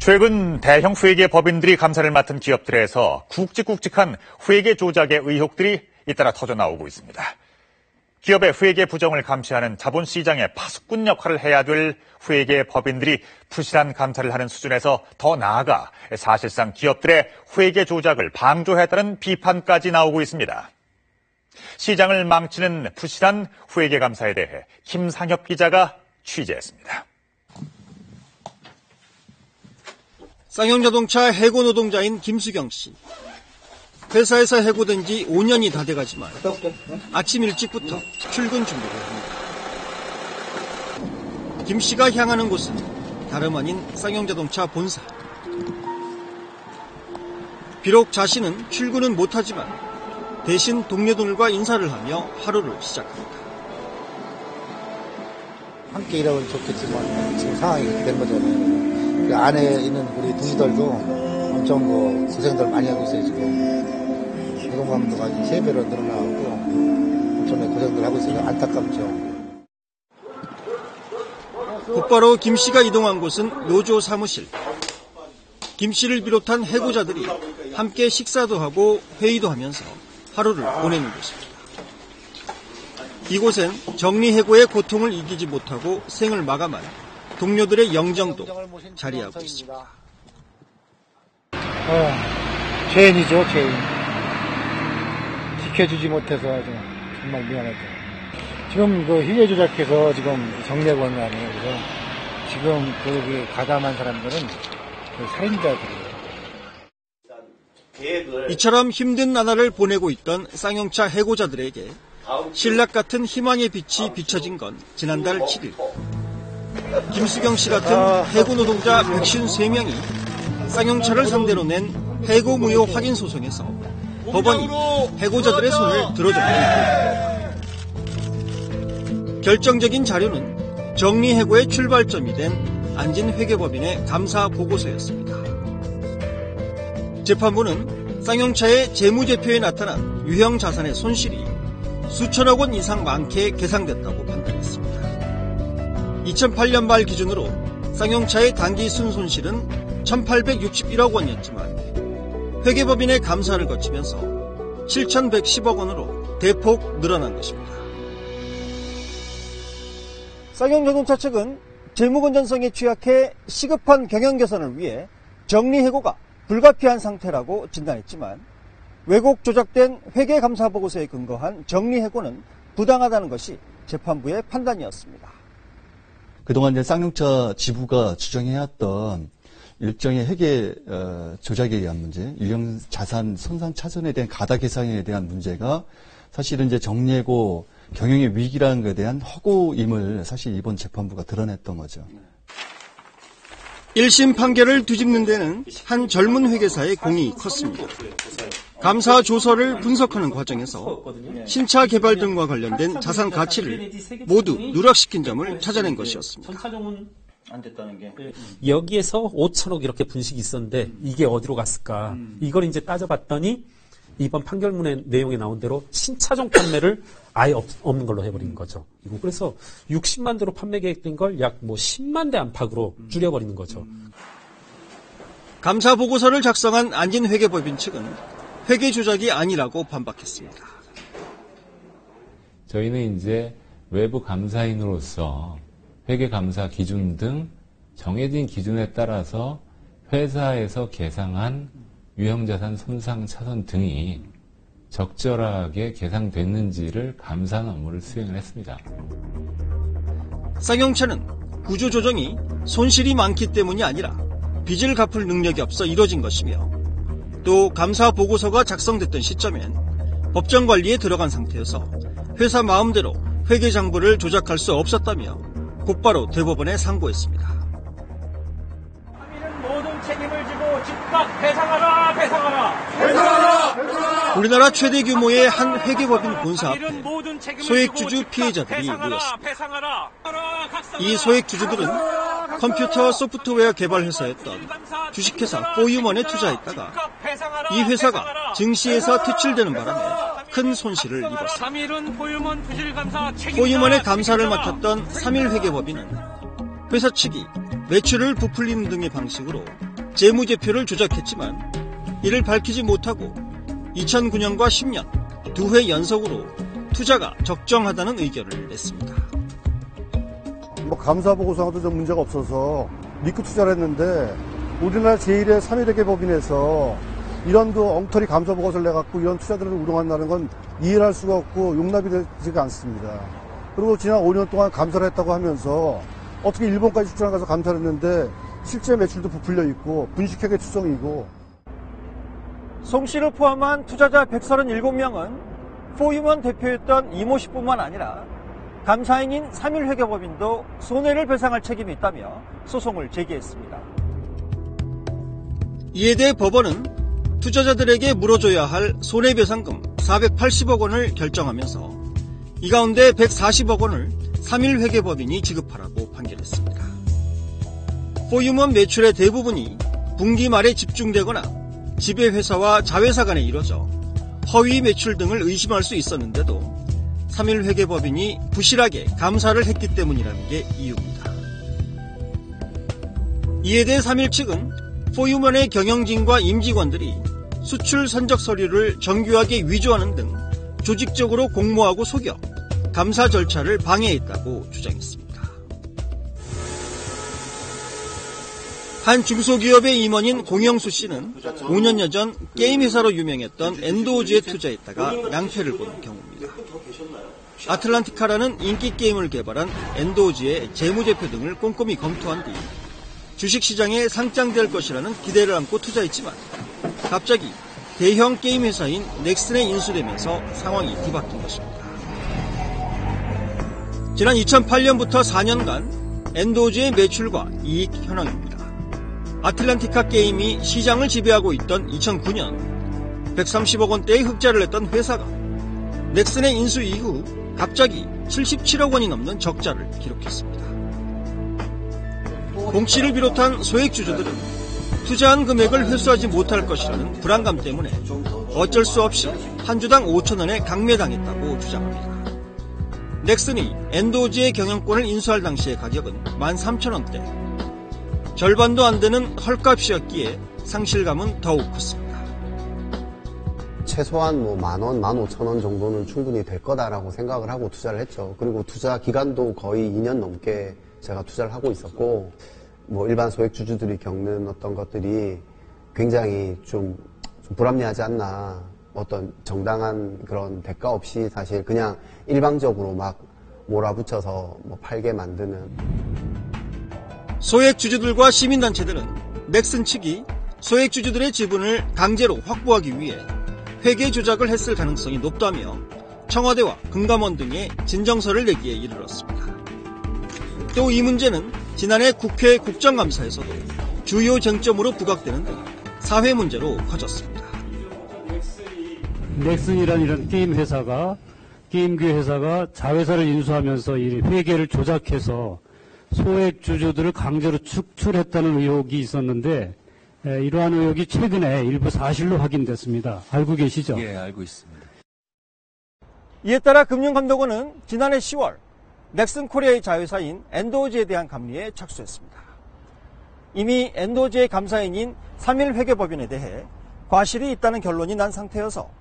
최근 대형 회계 법인들이 감사를 맡은 기업들에서 굵직굵직한 회계 조작의 의혹들이 잇따라 터져나오고 있습니다. 기업의 회계 부정을 감시하는 자본시장의 파수꾼 역할을 해야 될 회계 법인들이 부실한 감사를 하는 수준에서 더 나아가 사실상 기업들의 회계 조작을 방조했다는 비판까지 나오고 있습니다. 시장을 망치는 부실한 회계 감사에 대해 김상엽 기자가 취재했습니다. 쌍용자동차 해고 노동자인 김수경 씨. 회사에서 해고된 지 5년이 다 돼가지만 아침 일찍부터 출근 준비를 합니다. 김 씨가 향하는 곳은 다름 아닌 쌍용자동차 본사. 비록 자신은 출근은 못하지만 대신 동료들과 인사를 하며 하루를 시작합니다. 함께 일하면 좋겠지만 지금 상황이 이렇게 된 거잖아요. 그 안에 있는 우리 동기들도 엄청 고생들 많이 하고 있어요. 지금 노동감도가 3배로 늘어나고 엄청나게 고생들 하고 있어서 안타깝죠. 곧바로 김 씨가 이동한 곳은 노조 사무실. 김 씨를 비롯한 해고자들이 함께 식사도 하고 회의도 하면서 하루를 보내는 곳입니다. 이곳엔 정리해고의 고통을 이기지 못하고 생을 마감한 동료들의 영정도 자리하고 있습니다. 죄인이죠, 죄인. 지켜주지 못해서 정말 미안하죠. 지금 회계 조작해서 지금 정리해고는 아니에요. 그래서 지금 거기 가담한 사람들은 살인자들이에요. 이처럼 힘든 나날을 보내고 있던 쌍용차 해고자들에게 신락 같은 희망의 빛이 비춰진 건 지난달 7일. 김수경 씨 같은 해고 노동자 153명이 쌍용차를 상대로 낸 해고 무효 확인 소송에서 법원이 해고자들의 손을 들어줬습니다. 결정적인 자료는 정리해고의 출발점이 된 안진 회계법인의 감사 보고서였습니다. 재판부는 쌍용차의 재무제표에 나타난 유형 자산의 손실이 수천억 원 이상 많게 계상됐다고 판단했습니다. 2008년 말 기준으로 쌍용차의 단기 순손실은 1,861억 원이었지만 회계법인의 감사를 거치면서 7,110억 원으로 대폭 늘어난 것입니다. 쌍용자동차 측은 재무건전성에 취약해 시급한 경영 개선을 위해 정리해고가 불가피한 상태라고 진단했지만 왜곡 조작된 회계감사보고서에 근거한 정리해고는 부당하다는 것이 재판부의 판단이었습니다. 그동안 이제 쌍용차 지부가 주장해왔던 일정의 회계 조작에 의한 문제, 유형 자산 손상 차손에 대한 가다 계상에 대한 문제가 사실은 이제 정리해고 경영의 위기라는 것에 대한 허구임을 사실 이번 재판부가 드러냈던 거죠. 1심 판결을 뒤집는 데는 한 젊은 회계사의 공이 컸습니다. 감사 조서를 분석하는 과정에서 신차 개발 등과 관련된 자산 가치를 모두 누락시킨 점을 찾아낸 것이었습니다. 여기에서 5천억 이렇게 분식이 있었는데 이게 어디로 갔을까? 이걸 이제 따져봤더니 이번 판결문의 내용에 나온 대로 신차종 판매를 아예 없는 걸로 해버린 거죠. 그래서 60만 대로 판매 계획된 걸 약 10만 대 안팎으로 줄여버리는 거죠. 감사 보고서를 작성한 안진 회계법인 측은 회계 조작이 아니라고 반박했습니다. 저희는 이제 외부 감사인으로서 회계 감사 기준 등 정해진 기준에 따라서 회사에서 계상한 유형자산 손상 차손 등이 적절하게 계상됐는지를 감사하는 업무를 수행을 했습니다. 쌍용차는 구조조정이 손실이 많기 때문이 아니라 빚을 갚을 능력이 없어 이뤄진 것이며 또 감사 보고서가 작성됐던 시점엔 법정 관리에 들어간 상태여서 회사 마음대로 회계 장부를 조작할 수 없었다며 곧바로 대법원에 상고했습니다. 함의는 모든 책임을 지고 즉각 배상하라, 배상하라, 배상하라, 배상하라. 우리나라 최대 규모의 한 회계법인 본사 앞에 소액주주 피해자들이 모였습니다. 이 소액주주들은 컴퓨터 소프트웨어 개발 회사였던 주식회사 포유먼에 투자했다가 이 회사가 증시에서 퇴출되는 바람에 큰 손실을 입었습니다. 포유먼의 감사를 맡았던 3일 회계법인은 회사 측이 매출을 부풀리는 등의 방식으로 재무제표를 조작했지만 이를 밝히지 못하고 2009년과 10년 두 회 연속으로 투자가 적정하다는 의견을 냈습니다. 감사보고서도 좀 문제가 없어서 믿고 투자를 했는데 우리나라 제1의 3.1회계 법인에서 이런 엉터리 감사보고서를 내갖고 이런 투자들을 우롱한다는 건 이해를 할 수가 없고 용납이 되지가 않습니다. 그리고 지난 5년 동안 감사를 했다고 하면서 어떻게 일본까지 출장 가서 감사를 했는데 실제 매출도 부풀려 있고 분식회계 추정이고. 송 씨를 포함한 투자자 137명은 포유먼 대표였던 이모 씨뿐만 아니라 감사인인 3.1회계법인도 손해를 배상할 책임이 있다며 소송을 제기했습니다. 이에 대해 법원은 투자자들에게 물어줘야 할 손해배상금 480억 원을 결정하면서 이 가운데 140억 원을 3.1회계법인이 지급하라고 판결했습니다. 포유먼 매출의 대부분이 분기 말에 집중되거나 지배회사와 자회사 간에 이뤄져 허위 매출 등을 의심할 수 있었는데도 3.1회계법인이 부실하게 감사를 했기 때문이라는 게 이유입니다. 이에 대해 3.1 측은 포유먼의 경영진과 임직원들이 수출 선적 서류를 정교하게 위조하는 등 조직적으로 공모하고 속여 감사 절차를 방해했다고 주장했습니다. 한 중소기업의 임원인 공영수 씨는 5년여 전 게임회사로 유명했던 엔도우즈에 투자했다가 낭패를 본 경우입니다. 아틀란티카라는 인기 게임을 개발한 엔도우즈의 재무제표 등을 꼼꼼히 검토한 뒤 주식시장에 상장될 것이라는 기대를 안고 투자했지만 갑자기 대형 게임 회사인 넥슨에 인수되면서 상황이 뒤바뀐 것입니다. 지난 2008년부터 4년간 엔도우즈의 매출과 이익 현황입니다. 아틀란티카 게임이 시장을 지배하고 있던 2009년 130억 원대의 흑자를 냈던 회사가 넥슨의 인수 이후 갑자기 77억 원이 넘는 적자를 기록했습니다. 공 씨를 비롯한 소액주주들은 투자한 금액을 회수하지 못할 것이라는 불안감 때문에 어쩔 수 없이 한 주당 5천 원에 강매당했다고 주장합니다. 넥슨이 엔도우즈의 경영권을 인수할 당시의 가격은 13,000원대. 절반도 안 되는 헐값이었기에 상실감은 더욱 컸습니다. 최소한 10,000원, 15,000원 정도는 충분히 될 거다라고 생각을 하고 투자를 했죠. 그리고 투자 기간도 거의 2년 넘게 제가 투자를 하고 있었고, 일반 소액주주들이 겪는 어떤 것들이 굉장히 좀 불합리하지 않나. 어떤 정당한 그런 대가 없이 사실 그냥 일방적으로 막 몰아붙여서 팔게 만드는. 소액주주들과 시민단체들은 넥슨 측이 소액주주들의 지분을 강제로 확보하기 위해 회계 조작을 했을 가능성이 높다며 청와대와 금감원 등에 진정서를 내기에 이르렀습니다. 또 이 문제는 지난해 국회 국정감사에서도 주요 쟁점으로 부각되는 등 사회 문제로 커졌습니다. 넥슨이라는 이런 게임 회사가 자회사를 인수하면서 이 회계를 조작해서 소액 주주들을 강제로 축출했다는 의혹이 있었는데 이러한 의혹이 최근에 일부 사실로 확인됐습니다. 알고 계시죠? 예, 알고 있습니다. 이에 따라 금융감독원은 지난해 10월 넥슨 코리아의 자회사인 엔도우즈에 대한 감리에 착수했습니다. 이미 엔도우즈의 감사인인 3.1회계법인에 대해 과실이 있다는 결론이 난 상태여서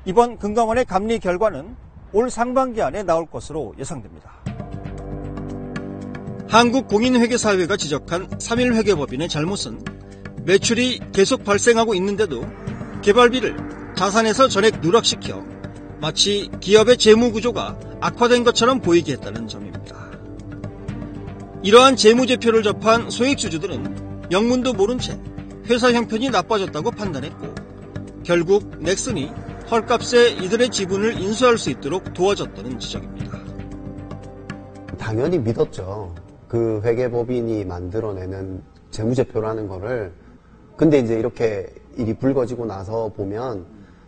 이번 금감원의 감리 결과는 올 상반기 안에 나올 것으로 예상됩니다. 한국공인회계사회가 지적한 3.1회계법인의 잘못은 매출이 계속 발생하고 있는데도 개발비를 자산에서 전액 누락시켜 마치 기업의 재무구조가 악화된 것처럼 보이게 했다는 점입니다. 이러한 재무제표를 접한 소액주주들은 영문도 모른 채 회사 형편이 나빠졌다고 판단했고 결국 넥슨이 헐값에 이들의 지분을 인수할 수 있도록 도와줬다는 지적입니다. 당연히 믿었죠. 그 회계법인이 만들어내는 재무제표라는 거를. 근데 이제 이렇게 일이 불거지고 나서 보면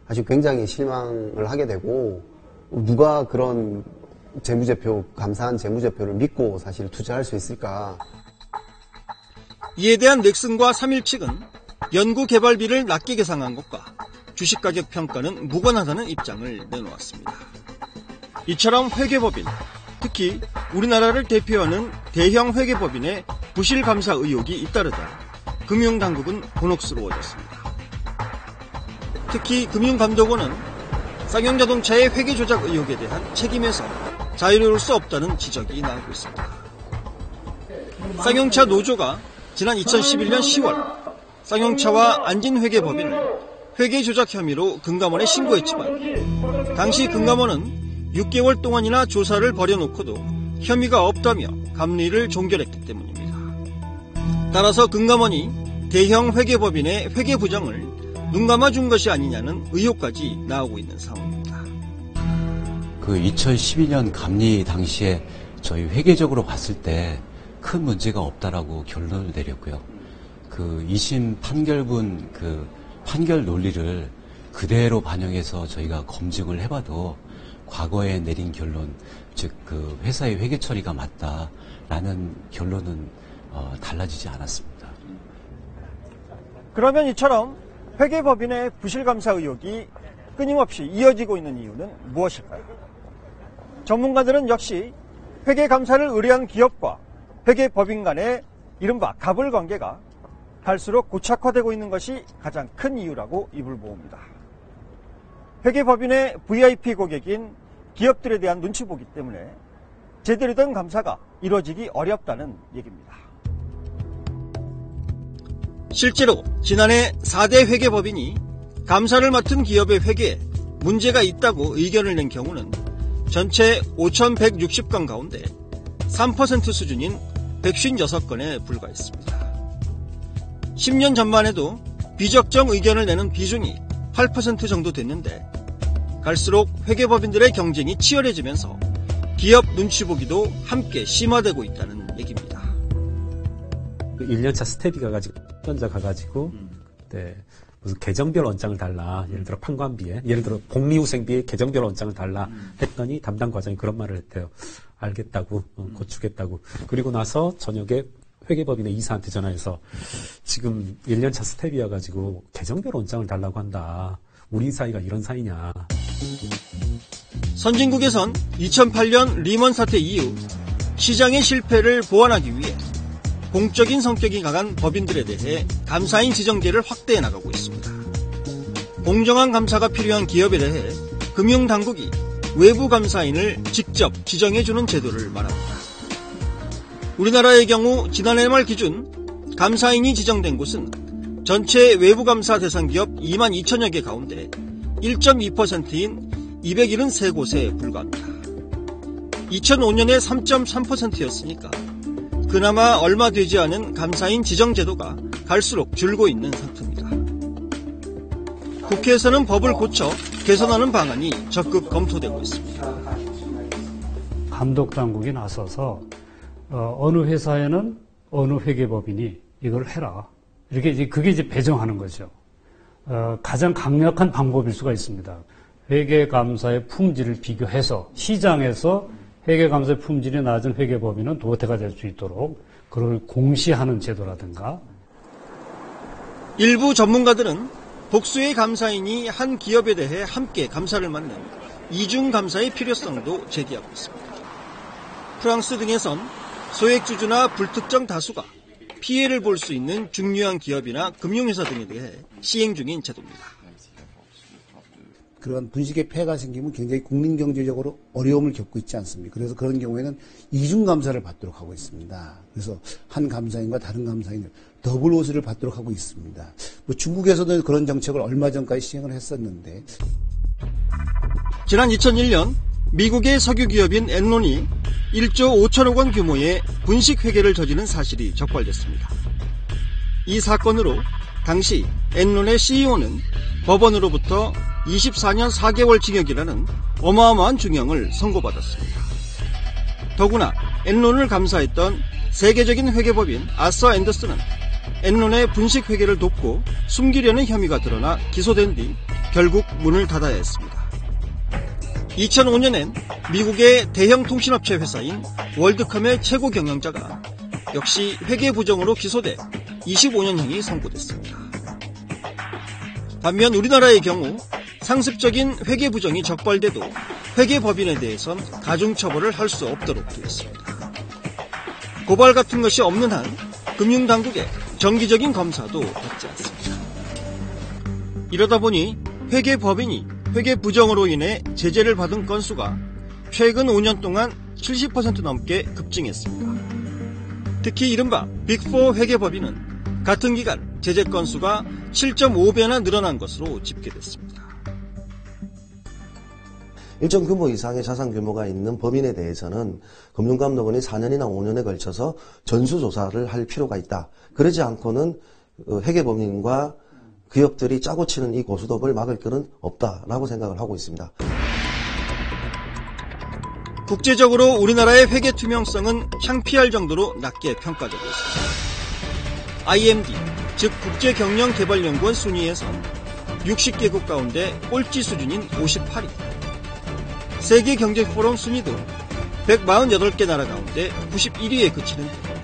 사실 굉장히 실망을 하게 되고, 누가 그런 재무제표, 감사한 재무제표를 믿고 사실 투자할 수 있을까. 이에 대한 넥슨과 3.1 측은 연구개발비를 낮게 계상한 것과 주식가격 평가는 무관하다는 입장을 내놓았습니다. 이처럼 회계법인, 특히 우리나라를 대표하는 대형 회계법인의 부실감사 의혹이 잇따르자 금융당국은 곤혹스러워졌습니다. 특히 금융감독원은 쌍용자동차의 회계 조작 의혹에 대한 책임에서 자유로울 수 없다는 지적이 나오고 있습니다. 쌍용차 노조가 지난 2011년 10월 쌍용차와 안진회계법인을 회계 조작 혐의로 금감원에 신고했지만 당시 금감원은 6개월 동안이나 조사를 벌여놓고도 혐의가 없다며 감리를 종결했기 때문입니다. 따라서 금감원이 대형 회계법인의 회계 부정을 눈감아준 것이 아니냐는 의혹까지 나오고 있는 상황입니다. 그 2012년 감리 당시에 저희 회계적으로 봤을 때 큰 문제가 없다라고 결론을 내렸고요. 그 2심 판결문 그 판결 논리를 그대로 반영해서 저희가 검증을 해봐도 과거에 내린 결론, 즉 그 회사의 회계 처리가 맞다라는 결론은 달라지지 않았습니다. 그러면 이처럼 회계법인의 부실감사 의혹이 끊임없이 이어지고 있는 이유는 무엇일까요? 전문가들은 역시 회계감사를 의뢰한 기업과 회계법인 간의 이른바 갑을 관계가 갈수록 고착화되고 있는 것이 가장 큰 이유라고 입을 모읍니다. 회계법인의 VIP 고객인 기업들에 대한 눈치 보기 때문에 제대로 된 감사가 이루어지기 어렵다는 얘기입니다. 실제로 지난해 4대 회계법인이 감사를 맡은 기업의 회계에 문제가 있다고 의견을 낸 경우는 전체 5,160건 가운데 3% 수준인 156건에 불과했습니다. 10년 전만 해도 비적정 의견을 내는 비중이 8% 정도 됐는데 갈수록 회계법인들의 경쟁이 치열해지면서 기업 눈치 보기도 함께 심화되고 있다는 얘기입니다. 1년차 스텝이 가가지고 현자 가가지고 그때 무슨 계정별 원장을 달라, 예를 들어 판관비에, 예를 들어 복리후생비에 계정별 원장을 달라 했더니 담당 과장이 그런 말을 했대요. 알겠다고, 고추겠다고. 그리고 나서 저녁에 회계법인의 이사한테 전화해서 지금 1년차 스텝이어가지고 계정별 원장을 달라고 한다. 우리 사이가 이런 사이냐. 선진국에선 2008년 리먼 사태 이후 시장의 실패를 보완하기 위해 공적인 성격이 강한 법인들에 대해 감사인 지정제를 확대해 나가고 있습니다. 공정한 감사가 필요한 기업에 대해 금융당국이 외부 감사인을 직접 지정해주는 제도를 말합니다. 우리나라의 경우 지난해 말 기준 감사인이 지정된 곳은 전체 외부 감사 대상 기업 2만 2천여 개 가운데 1.2%인 273곳에 불과합니다. 2005년에 3.3%였으니까 그나마 얼마 되지 않은 감사인 지정 제도가 갈수록 줄고 있는 상태입니다. 국회에서는 법을 고쳐 개선하는 방안이 적극 검토되고 있습니다. 감독당국이 나서서 어느 회사에는 어느 회계법인이 이걸 해라. 이렇게 이제 그게 이제 배정하는 거죠. 가장 강력한 방법일 수가 있습니다. 회계감사의 품질을 비교해서 시장에서 회계감사의 품질이 낮은 회계법인은 도태가 될 수 있도록 그걸 공시하는 제도라든가. 일부 전문가들은 복수의 감사인이 한 기업에 대해 함께 감사를 맡는 이중감사의 필요성도 제기하고 있습니다. 프랑스 등에선 소액주주나 불특정 다수가 피해를 볼 수 있는 중요한 기업이나 금융회사 등에 대해 시행 중인 제도입니다. 그런 분식의 폐해가 생기면 굉장히 국민경제적으로 어려움을 겪고 있지 않습니까? 그래서 그런 경우에는 이중감사를 받도록 하고 있습니다. 그래서 한 감사인과 다른 감사인을 더블 호스를 받도록 하고 있습니다. 뭐 중국에서도 그런 정책을 얼마 전까지 시행을 했었는데. 지난 2001년 미국의 석유기업인 엔론이 1조 5천억 원 규모의 분식회계를 저지른 사실이 적발됐습니다. 이 사건으로 당시 엔론의 CEO는 법원으로부터 24년 4개월 징역이라는 어마어마한 중형을 선고받았습니다. 더구나 엔론을 감사했던 세계적인 회계법인 아서 앤더슨은 엔론의 분식회계를 돕고 숨기려는 혐의가 드러나 기소된 뒤 결국 문을 닫아야 했습니다. 2005년엔 미국의 대형 통신업체 회사인 월드컴의 최고 경영자가 역시 회계 부정으로 기소돼 25년형이 선고됐습니다. 반면 우리나라의 경우 상습적인 회계 부정이 적발돼도 회계법인에 대해선 가중처벌을 할 수 없도록 되어 있습니다. 고발 같은 것이 없는 한 금융당국에 정기적인 검사도 받지 않습니다. 이러다 보니 회계법인이 회계부정으로 인해 제재를 받은 건수가 최근 5년 동안 70% 넘게 급증했습니다. 특히 이른바 빅4 회계법인은 같은 기간 제재 건수가 7.5배나 늘어난 것으로 집계됐습니다. 일정 규모 이상의 자산 규모가 있는 법인에 대해서는 금융감독원이 4년이나 5년에 걸쳐서 전수조사를 할 필요가 있다. 그러지 않고는 회계법인과 기업들이 짜고 치는 이 고스톱을 막을 길은 없다라고 생각을 하고 있습니다. 국제적으로 우리나라의 회계 투명성은 창피할 정도로 낮게 평가되고 있습니다. IMD, 즉 국제경영개발연구원 순위에선 60개국 가운데 꼴찌 수준인 58위, 세계경제포럼 순위도 148개 나라 가운데 91위에 그치는 등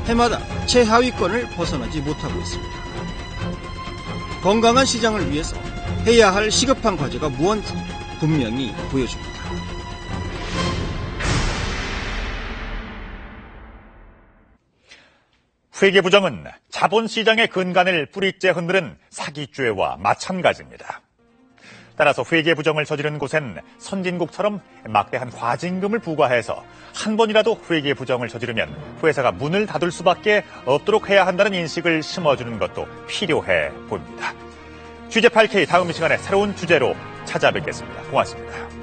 해마다 최하위권을 벗어나지 못하고 있습니다. 건강한 시장을 위해서 해야 할 시급한 과제가 무언지 분명히 보여줍니다. 회계부정은 자본시장의 근간을 뿌리째 흔드는 사기죄와 마찬가지입니다. 따라서 회계부정을 저지른 곳엔 선진국처럼 막대한 과징금을 부과해서 한 번이라도 회계부정을 저지르면 회사가 문을 닫을 수밖에 없도록 해야 한다는 인식을 심어주는 것도 필요해 보입니다. 취재 8K 다음 시간에 새로운 주제로 찾아뵙겠습니다. 고맙습니다.